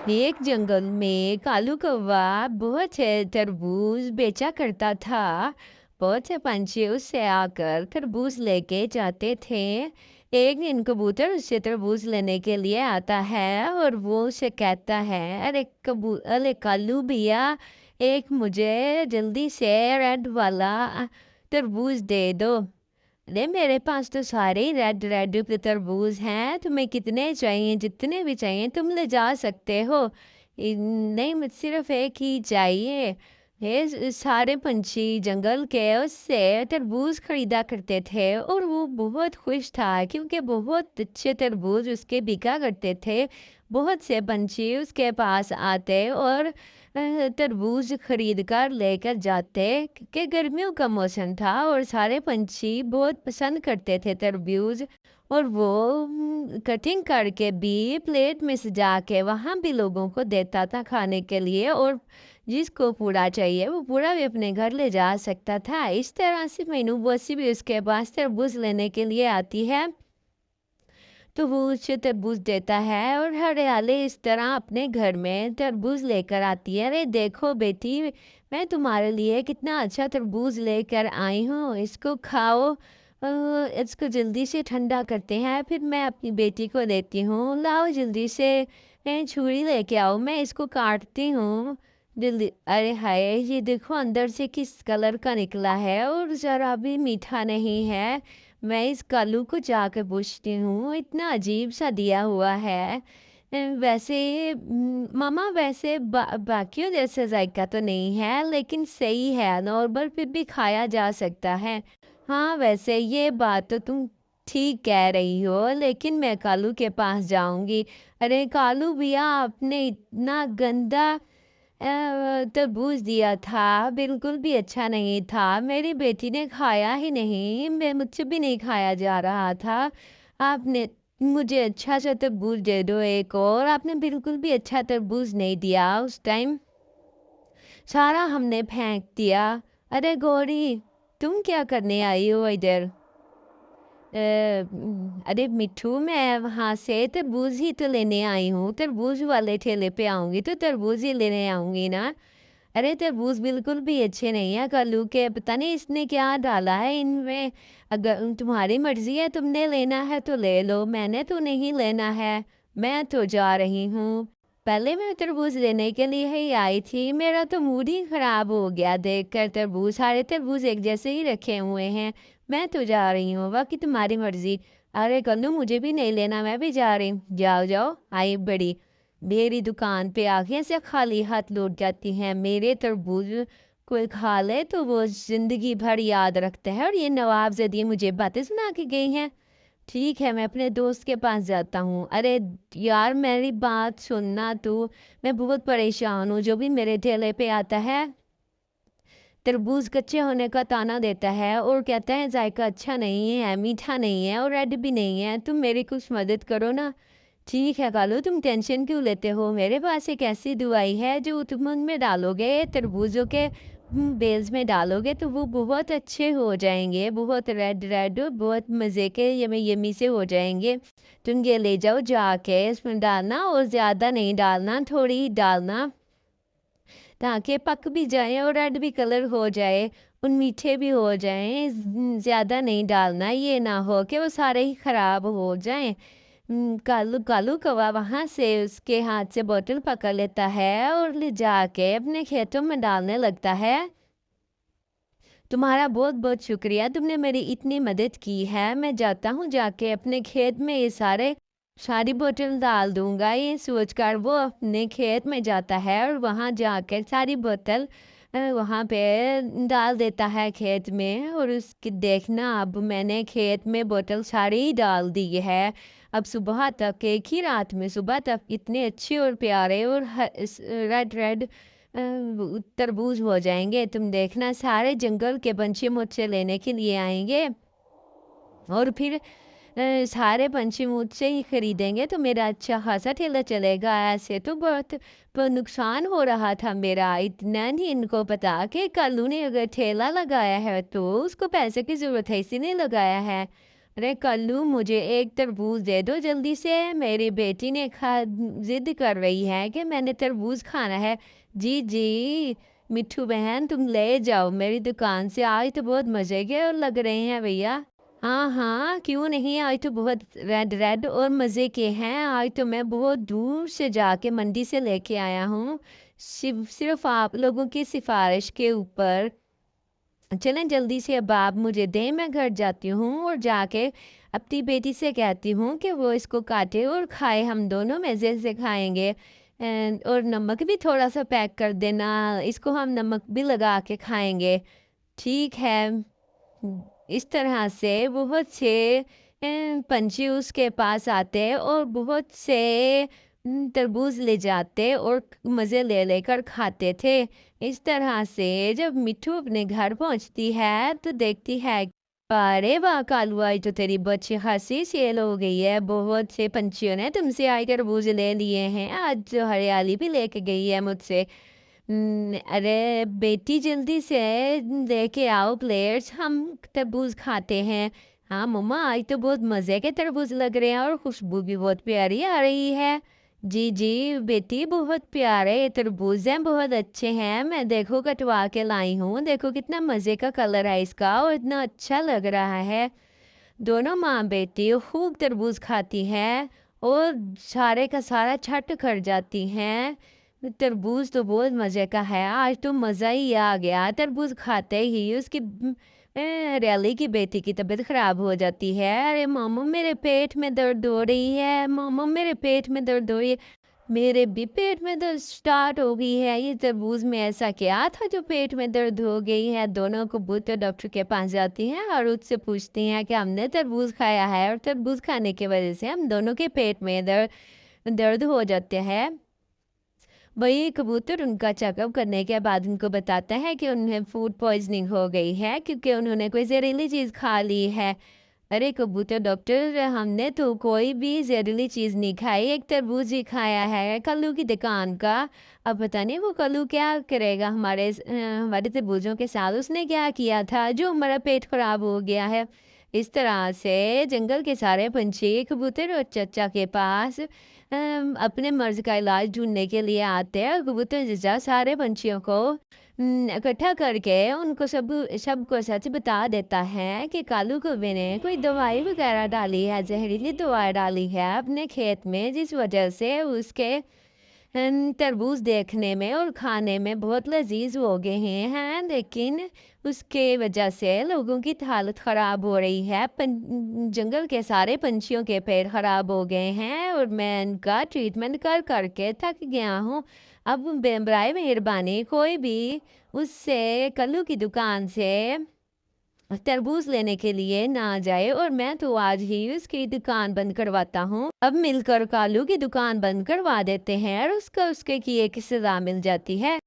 एक जंगल में कालू कौवा बहुत से तरबूज बेचा करता था। बहुत से पंछी उससे आकर तरबूज लेके जाते थे। एक दिन कबूतर उससे तरबूज लेने के लिए आता है और वो उसे कहता है, अरे कालू भैया, एक मुझे जल्दी से रेड वाला तरबूज दे दो। अरे मेरे पास तो सारे ही रेड रेड तरबूज हैं, तुम्हें कितने चाहिए? जितने भी चाहिए तुम ले जा सकते हो। नहीं, मुझे सिर्फ एक ही चाहिए। ये सारे पंछी जंगल के उससे तरबूज खरीदा करते थे और वो बहुत खुश था क्योंकि बहुत अच्छे तरबूज उसके बिका करते थे। बहुत से पंछी उसके पास आते और तरबूज खरीद कर लेकर जाते कि गर्मियों का मौसम था और सारे पंछी बहुत पसंद करते थे तरबूज। और वो कटिंग करके भी प्लेट में सजा के वहाँ भी लोगों को देता था खाने के लिए, और जिसको पूरा चाहिए वो पूरा भी अपने घर ले जा सकता था। इस तरह से मीनू बॉसी भी उसके पास तरबूज लेने के लिए आती है तो वो उसे तरबूज देता है और हरियाली इस तरह अपने घर में तरबूज लेकर आती है। अरे देखो बेटी, मैं तुम्हारे लिए कितना अच्छा तरबूज लेकर आई हूँ, इसको खाओ। इसको जल्दी से ठंडा करते हैं, फिर मैं अपनी बेटी को देती हूँ। लाओ जल्दी से छुरी लेके आओ, मैं इसको काटती हूँ जल्दी। अरे हाय, ये देखो अंदर से किस कलर का निकला है और ज़रा भी मीठा नहीं है। मैं इस कालू को जाकर पूछती हूँ, इतना अजीब सा दिया हुआ है। वैसे मामा, वैसे बाकियों जैसे जायका तो नहीं है, लेकिन सही है, नॉर्मल फिर भी खाया जा सकता है। हाँ, वैसे ये बात तो तुम ठीक कह रही हो, लेकिन मैं कालू के पास जाऊंगी। अरे कालू भैया, आपने इतना गंदा तरबूज दिया था, बिल्कुल भी अच्छा नहीं था। मेरी बेटी ने खाया ही नहीं, मैं मुझसे भी नहीं खाया जा रहा था। आपने मुझे अच्छा सा तरबूज दे दो एक और। आपने बिल्कुल भी अच्छा तरबूज नहीं दिया उस टाइम, सारा हमने फेंक दिया। अरे गौरी, तुम क्या करने आई हो इधर? अरे मिट्ठू, मैं वहाँ से तरबूज ही तो लेने आई हूँ। तरबूज वाले ठेले पे आऊँगी तो तरबूज ही लेने आऊँगी ना। अरे तरबूज बिल्कुल भी अच्छे नहीं है कल्लू के, पता नहीं इसने क्या डाला है इनमें। अगर तुम्हारी मर्जी है, तुमने लेना है तो ले लो, मैंने तो नहीं लेना है। मैं तो जा रही हूँ। पहले मैं तरबूज लेने के लिए ही आई थी, मेरा तो मूड ही खराब हो गया देखकर तरबूज, सारे तरबूज एक जैसे ही रखे हुए हैं। मैं तो जा रही हूँ, बाकी तुम्हारी मर्जी। अरे कल्लू, मुझे भी नहीं लेना, मैं भी जा रही हूँ। जाओ जाओ, आई बड़ी। मेरी दुकान पे आके ऐसे खाली हाथ लौट जाती हैं। मेरे तरबूज कोई खा ले तो वो जिंदगी भर याद रखता है, और ये नवाबजादी मुझे बातें सुना के गई हैं। ठीक है, मैं अपने दोस्त के पास जाता हूँ। अरे यार, मेरी बात सुनना तू। मैं बहुत परेशान हूँ, जो भी मेरे ठेले पे आता है तरबूज कच्चे होने का ताना देता है और कहता है जायका अच्छा नहीं है, मीठा नहीं है और रेड भी नहीं है। तुम मेरी कुछ मदद करो ना। ठीक है कालू, तुम टेंशन क्यों लेते हो? मेरे पास एक ऐसी दवाई है जो तुम उनमें डालोगे, तरबूजों के बेल्स में डालोगे तो वो बहुत अच्छे हो जाएंगे, बहुत रेड रेड, बहुत मज़े के यमी यमी से हो जाएंगे। तुम ये ले जाओ जाके, इसमें डालना और ज़्यादा नहीं डालना, थोड़ी ही डालना, ताकि पक भी जाए और रेड भी कलर हो जाए, उन मीठे भी हो जाएं। ज़्यादा नहीं डालना, ये ना हो कि वो सारे ही ख़राब हो जाएं। कालू कालू कौवा वहाँ से उसके हाथ से बोतल पकड़ लेता है और ले जाके अपने खेतों में डालने लगता है। तुम्हारा बहुत बहुत शुक्रिया, तुमने मेरी इतनी मदद की है। मैं जाता हूँ, जाके अपने खेत में ये सारी बोतल डाल दूंगा। ये सोचकर वो अपने खेत में जाता है और वहाँ जाकर सारी बोतल वहाँ पे डाल देता है खेत में। और उसकी देखना, अब मैंने खेत में बोतल सारी ही डाल दी है। अब सुबह तक, एक ही रात में सुबह तक इतने अच्छे और प्यारे और रेड रेड तरबूज हो जाएंगे। तुम देखना, सारे जंगल के पंछी मुझसे लेने के लिए आएंगे और फिर सारे पंछी मुझसे ही खरीदेंगे तो मेरा अच्छा खासा ठेला चलेगा। ऐसे तो बहुत नुकसान हो रहा था मेरा। इतना नहीं इनको पता कि कालू ने अगर ठेला लगाया है तो उसको पैसे की ज़रूरत है, इसी ने लगाया है। ارے کلو مجھے ایک تربوز دے دو جلدی سے، میری بیٹی نے ضد کر رہی ہے کہ میں نے تربوز کھانا ہے۔ جی جی مٹھو بہن تم لے جاؤ میری دکان سے، آج تو بہت مزے کے اور لگ رہے ہیں بھیا۔ ہاں ہاں کیوں نہیں، آج تو بہت ریڈ ریڈ اور مزے کے ہیں، آج تو میں بہت دور سے جا کے منڈی سے لے کے آیا ہوں، صرف آپ لوگوں کی سفارش کے اوپر۔ چلیں جلدی سے اب آپ مجھے دیں، میں گھر جاتی ہوں اور جا کے اپنی بیٹی سے کہتی ہوں کہ وہ اس کو کاٹے اور کھائے، ہم دونوں مزے سے کھائیں گے۔ اور نمک بھی تھوڑا سا پیک کر دینا، اس کو ہم نمک بھی لگا کے کھائیں گے۔ ٹھیک ہے۔ اس طرح سے بہت سے پنچھی اس کے پاس آتے اور بہت سے تربوز لے جاتے اور مزے لے لے کر کھاتے تھے۔ اس طرح سے جب مٹھو اپنے گھر پہنچتی ہے تو دیکھتی ہے، ارے واہ کالو آج تو تیری بچی خاصی سیل ہو گئی ہے، بہت سے پنچھیوں نے تم سے آج تربوز لے لیے ہیں، آج تو ہریالی بھی لے کے گئی ہے مجھ سے۔ ارے بیٹی جلدی سے لے کے آؤ پلیٹس، ہم تربوز کھاتے ہیں۔ ہاں مما آج تو بہت مزے کے تربوز لگ رہے ہیں اور خوشبو بھی بہت پیاری آ رہی ہے۔ جی جی بیٹی بہت پیارے تربوز ہیں، بہت اچھے ہیں، میں دیکھو کٹوا کے لائی ہوں، دیکھو کتنا مزے کا کلر ہے اس کا اور اتنا اچھا لگ رہا ہے۔ دونوں ماں بیٹی خوب تربوز کھاتی ہیں اور سارے کا سارا چھٹ کر جاتی ہیں۔ تربوز تو بہت مزے کا ہے، آج تو مزہ ہی آ گیا، تربوز کھاتے ہی اس کی ریلی کی بیٹی کی طبیعت خراب ہو جاتی ہے۔ ارے ماما میرے پیٹ میں درد ہو رہی ہے، ماما میرے پیٹ میں درد ہو رہی ہے، میرے بھی پیٹ میں درد سٹارٹ ہو گئی ہے، یہ تربوز میں ایسا کیا تھا جو پیٹ میں درد ہو گئی ہے؟ دونوں کبوتر ڈاکٹر کے پاس جاتی ہیں اور اس سے پوچھتی ہیں کہ ہم نے تربوز کھایا ہے اور تربوز کھانے کی وجہ سے ہم دونوں کے پیٹ میں درد ہو جاتے ہیں۔ وہی کبوتر ان کا چیک اپ کرنے کے بعد ان کو بتاتا ہے کہ انہیں فوڈ پوائزننگ ہو گئی ہے کیونکہ انہوں نے کوئی زہریلی چیز کھا لی ہے۔ ارے کبوتر ڈاکٹر ہم نے تو کوئی بھی زہریلی چیز نہیں کھائی، ایک تربوز ہی کھایا ہے کلو کی دکان کا۔ اب پتہ نہیں وہ کلو کیا کرے گا ہمارے تربوزوں کے ساتھ، اس نے کیا کیا تھا جو ہمارا پیٹ خراب ہو گیا ہے۔ اس طرح سے جنگل کے سارے پنچھی کبوتر اور چچا کے پاس اپنے مرض کا علاج ڈھونڈنے کے لیے آتے ہیں۔ کبوتر چچا سارے پنچھیوں کو اکٹھا کر کے ان کو سب کو سچ بتا دیتا ہے کہ کالو کوے نے کوئی دوائی وغیرہ ڈالی ہے، زہریلی دوائی ڈالی ہے اپنے کھیت میں، جس وجہ سے اس کے تربوز دیکھنے میں اور کھانے میں بہت لذیذ ہو گئے ہیں، لیکن اس کے وجہ سے لوگوں کی حالت خراب ہو رہی ہے، جنگل کے سارے پنچھیوں کے پیر خراب ہو گئے ہیں اور میں ان کا ٹریٹمنٹ کر کر کے تھک گیا ہوں۔ اب برائے مہربانی کوئی بھی اس سے کلو کی دکان سے تربوز لینے کے لیے نہ جائے، اور میں تو آج ہی اس کی دکان بند کرواتا ہوں۔ اب مل کر کالو کی دکان بند کروا دیتے ہیں اور اس کے کیے کی سزا مل جاتی ہے۔